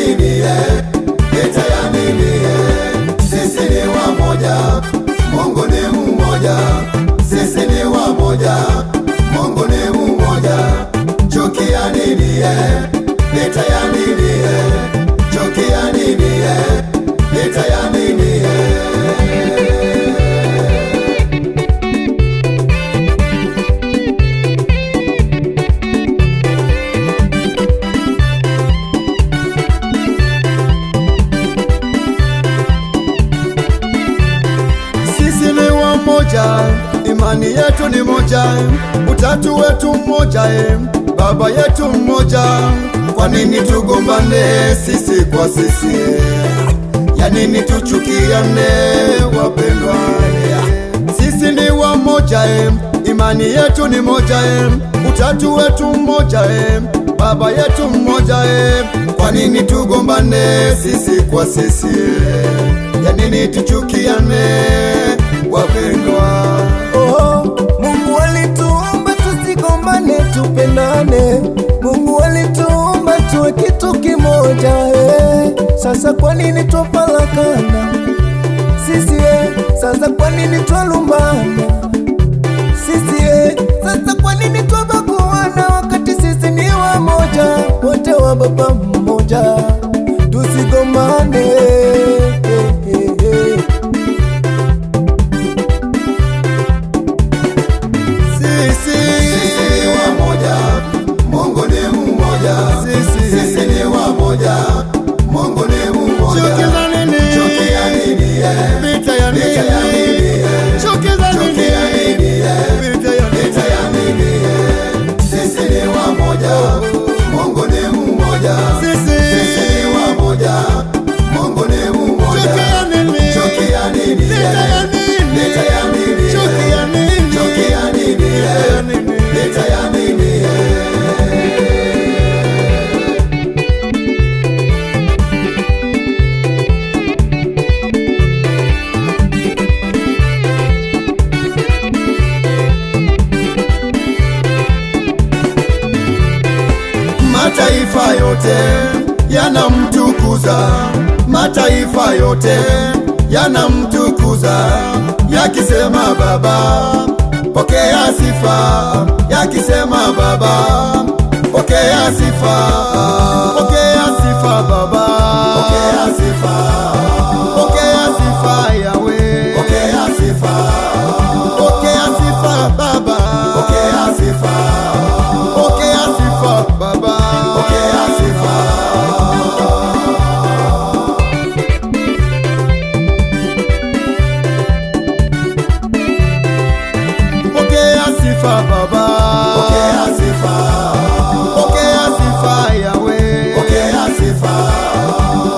nini vita ya nini? Sisi ni wamoja, Mungu ni mmoja. Sisi ni wamoja, Mungu ni mmoja. Chuki ya nini vita ya nini? Chuki ya nini vita ya nini? Imani yetu ni moja, utatu wetu mmoja, Baba yetu mmoja. Kwa nini tugombane sisi kwa sisi? Ya nini tuchukiane wapendwa? Sisi ni wamoja, imani yetu ni moja, utatu wetu mmoja, Baba yetu mmoja. Kwa nini tugombane sisi kwa sisi? Ya nini tuchukiane wapendwa? Mungu alituumba tusigombane, tupendane. Mungu alituumba tuwe kitu kimoja. Sasa kwa nini twafarakana sisi? Sasa kwa nini twalumbana sisi? Sasa kwa nini twabaguana wakati sisi ni wamoja, wote wa baba mmoja? Tusigombane. Mataifa yote yanamtukuza, mataifa yote yanamtukuza, yakisema Baba pokea sifa, yakisema Baba pokea sifa, pokea sifa Baba, pokea sifa, pokea sifa Yahweh, pokea sifa, pokea sifa Baba, pokea sifa, pokea sifa Baba, pokea sifa. Pokea sifa Baba, pokea sifa, pokea sifa Yahweh, pokea sifa,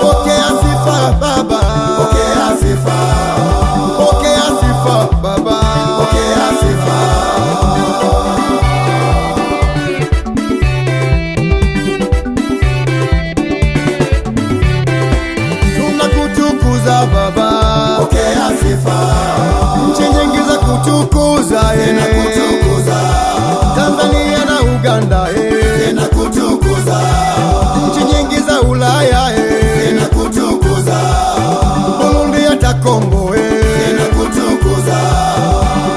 pokea sifa Baba, pokea sifa, pokea sifa Baba, pokea sifa. Tunakutukuza Baba, pokea sifa. Nchi nyingi za kutukuza, zinakutukuza. Tanzania na Uganda, zinakutukuza. Nchi nyingi za Ulaya, zinakutukuza. Burundi hata Kongo, zinakutukuza.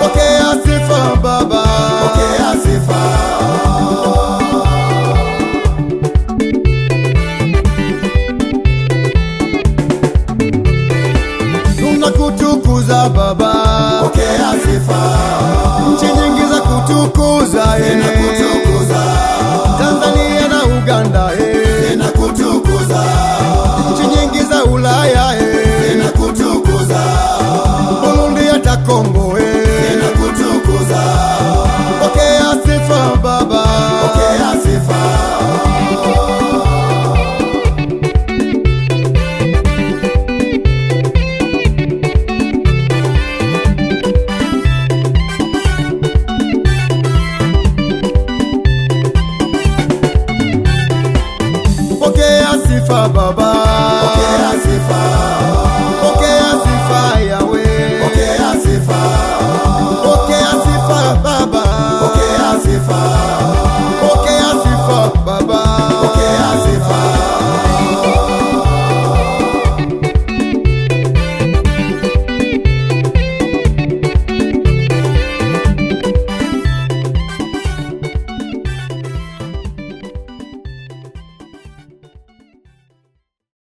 Pokea sifa Baba, pokea sifa. Tunakutukuza Baba, pokea sifa. Nchi nyingi za kutukuza, zinakutukuza. Tanzania